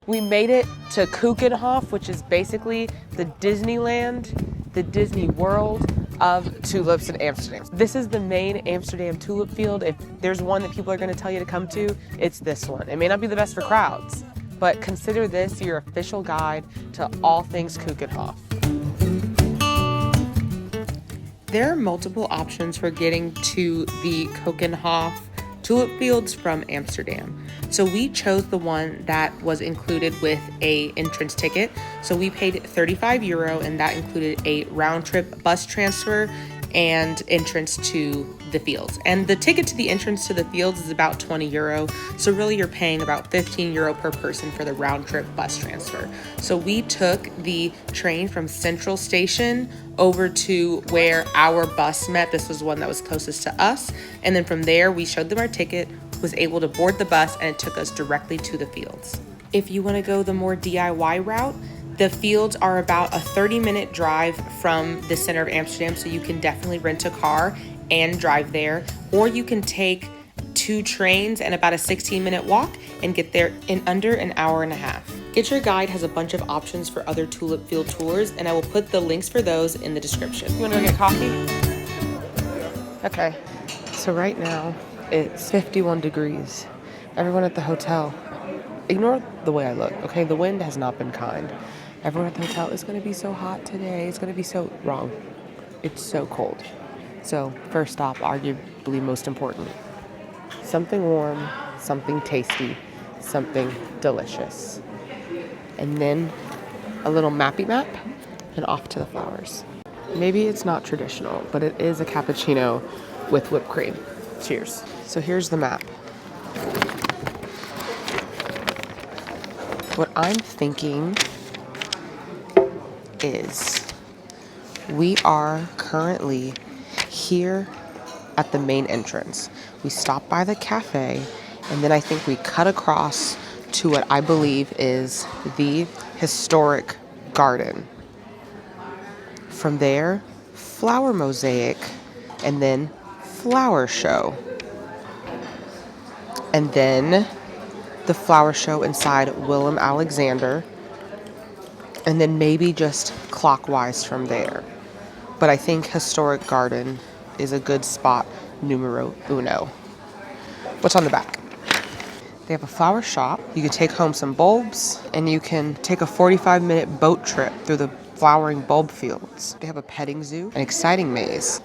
We made it to Keukenhof, which is basically the Disneyland, the Disney World of tulips in Amsterdam. This is the main Amsterdam tulip field. If there's one that people are going to tell you to come to, it's this one. It may not be the best for crowds, but consider this your official guide to all things Keukenhof. There are multiple options for getting to the Keukenhof tulip fields from Amsterdam. So we chose the one that was included with a entrance ticket. So we paid €35 and that included a round trip bus transfer and entrance to the fields. And the ticket to the entrance to the fields is about €20. So really you're paying about €15 per person for the round trip bus transfer. So we took the train from Central Station over to where our bus met. This was the one that was closest to us. And then from there, we showed them our ticket, was able to board the bus, and it took us directly to the fields. If you want to go the more DIY route, the fields are about a 30-minute drive from the center of Amsterdam, so you can definitely rent a car and drive there, or you can take 2 trains and about a 16-minute walk and get there in under an hour and a half. Get Your Guide has a bunch of options for other tulip field tours, and I will put the links for those in the description. You want to go get coffee? Okay, so right now it's 51 degrees. Everyone at the hotel, ignore the way I look, okay? The wind has not been kind. Everyone at the hotel is going to be so hot today. It's going to be so wrong. It's so cold. So first stop, arguably most important, something warm, something tasty, something delicious. And then a little mappy map and off to the flowers. Maybe it's not traditional, but it is a cappuccino with whipped cream. Cheers. So here's the map. What I'm thinking is we are currently here at the main entrance. We stop by the cafe, and then I think we cut across to what I believe is the historic garden. From there, flower mosaic, and then flower show. And then the flower show inside Willem Alexander, and then maybe just clockwise from there. But I think historic garden is a good spot numero uno. What's on the back? They have a flower shop. You can take home some bulbs, and you can take a 45-minute boat trip through the flowering bulb fields. They have a petting zoo, an exciting maze.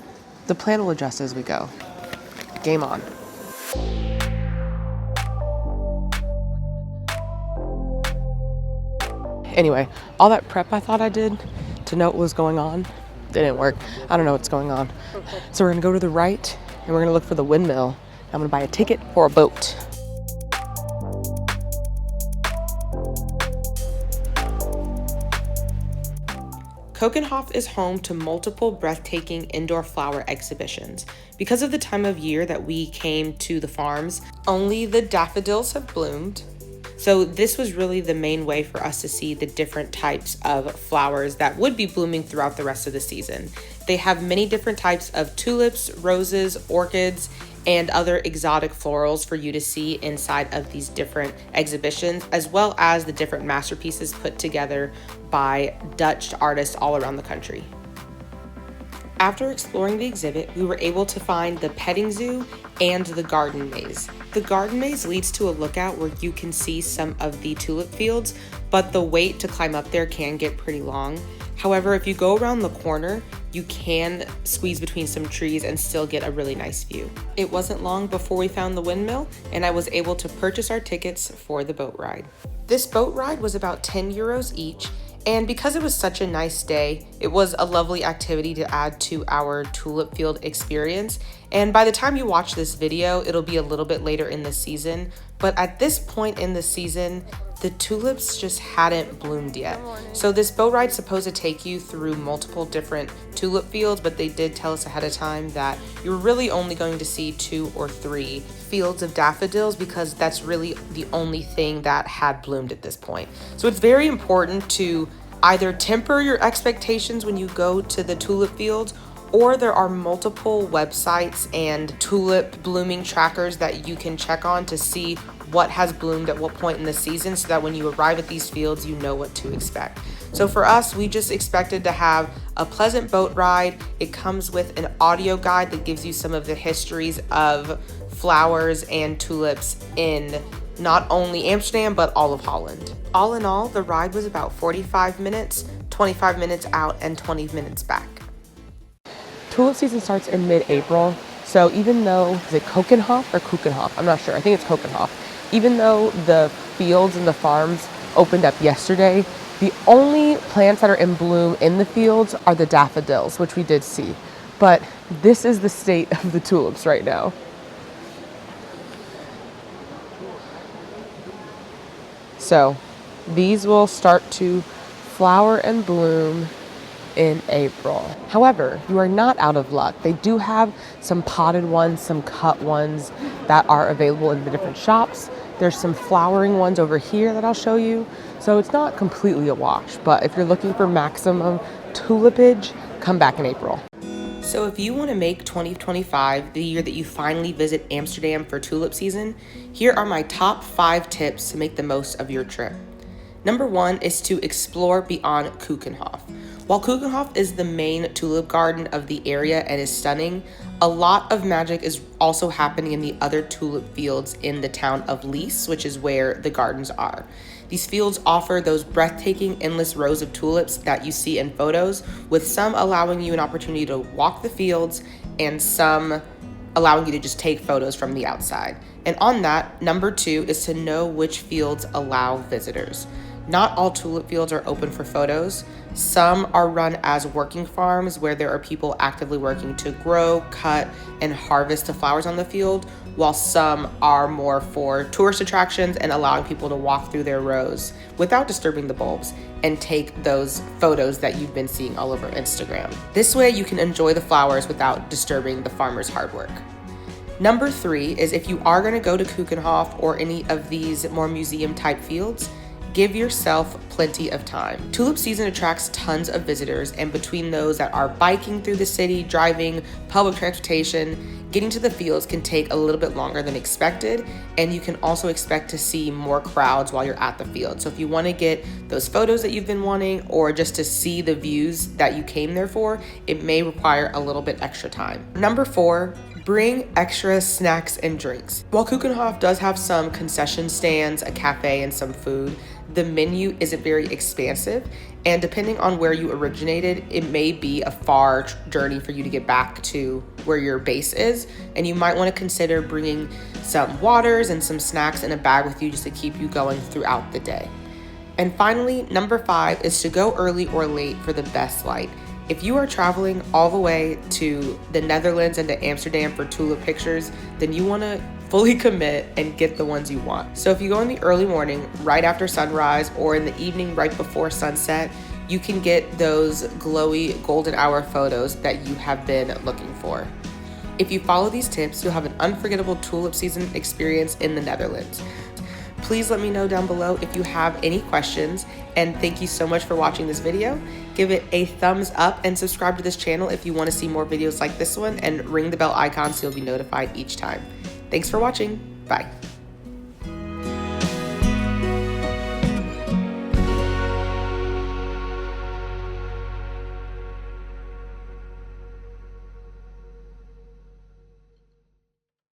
The plan will adjust as we go. Game on. Anyway, all that prep I thought I did to know what was going on didn't work. I don't know what's going on. So we're gonna go to the right and we're gonna look for the windmill. I'm gonna buy a ticket for a boat. Keukenhof is home to multiple breathtaking indoor flower exhibitions. Because of the time of year that we came to the farms, only the daffodils have bloomed. So this was really the main way for us to see the different types of flowers that would be blooming throughout the rest of the season. They have many different types of tulips, roses, orchids, and other exotic florals for you to see inside of these different exhibitions, as well as the different masterpieces put together by Dutch artists all around the country. After exploring the exhibit, we were able to find the petting zoo and the garden maze. The garden maze leads to a lookout where you can see some of the tulip fields, but the wait to climb up there can get pretty long. However, if you go around the corner, you can squeeze between some trees and still get a really nice view. It wasn't long before we found the windmill, and I was able to purchase our tickets for the boat ride. This boat ride was about €10 each, and because it was such a nice day, it was a lovely activity to add to our tulip field experience. And by the time you watch this video, it'll be a little bit later in the season. But at this point in the season, the tulips just hadn't bloomed yet. So this boat ride's supposed to take you through multiple different tulip fields, but they did tell us ahead of time that you're really only going to see 2 or 3 fields of daffodils because that's really the only thing that had bloomed at this point. So it's very important to either temper your expectations when you go to the tulip fields, or there are multiple websites and tulip blooming trackers that you can check on to see what has bloomed at what point in the season so that when you arrive at these fields, you know what to expect. So for us, we just expected to have a pleasant boat ride. It comes with an audio guide that gives you some of the histories of flowers and tulips in not only Amsterdam, but all of Holland. All in all, the ride was about 45 minutes, 25 minutes out and 20 minutes back. Tulip season starts in mid-April. So even though, is it Keukenhof or Keukenhof? I'm not sure. I think it's Keukenhof. Even though the fields and the farms opened up yesterday, the only plants that are in bloom in the fields are the daffodils, which we did see. But this is the state of the tulips right now. So these will start to flower and bloom in April. However, you are not out of luck. They do have some potted ones, some cut ones that are available in the different shops. There's some flowering ones over here that I'll show you. So it's not completely a wash, but if you're looking for maximum tulipage, come back in April. So if you want to make 2025 the year that you finally visit Amsterdam for tulip season, here are my top 5 tips to make the most of your trip. Number 1 is to explore beyond Keukenhof. While Keukenhof is the main tulip garden of the area and is stunning, a lot of magic is also happening in the other tulip fields in the town of Lisse, which is where the gardens are. These fields offer those breathtaking endless rows of tulips that you see in photos, with some allowing you an opportunity to walk the fields and some allowing you to just take photos from the outside. And on that, number 2 is to know which fields allow visitors. Not all tulip fields are open for photos. Some are run as working farms where there are people actively working to grow, cut, and harvest the flowers on the field, while some are more for tourist attractions and allowing people to walk through their rows without disturbing the bulbs and take those photos that you've been seeing all over Instagram. This way you can enjoy the flowers without disturbing the farmer's hard work. Number 3 is if you are going to go to Keukenhof or any of these more museum type fields, give yourself plenty of time. Tulip season attracts tons of visitors, and between those that are biking through the city, driving, public transportation, getting to the fields can take a little bit longer than expected, and you can also expect to see more crowds while you're at the field. So if you want to get those photos that you've been wanting or just to see the views that you came there for, it may require a little bit extra time. Number 4, bring extra snacks and drinks. While Keukenhof does have some concession stands, a cafe, and some food, the menu isn't very expansive, and depending on where you originated, it may be a far journey for you to get back to where your base is, and you might want to consider bringing some waters and some snacks in a bag with you just to keep you going throughout the day. And finally, number 5 is to go early or late for the best light. If you are traveling all the way to the Netherlands and to Amsterdam for tulip pictures, then you want to fully commit and get the ones you want. So if you go in the early morning, right after sunrise, or in the evening right before sunset, you can get those glowy golden hour photos that you have been looking for. If you follow these tips, you'll have an unforgettable tulip season experience in the Netherlands. Please let me know down below if you have any questions, and thank you so much for watching this video. Give it a thumbs up and subscribe to this channel if you want to see more videos like this one, and ring the bell icon so you'll be notified each time. Thanks for watching. Bye.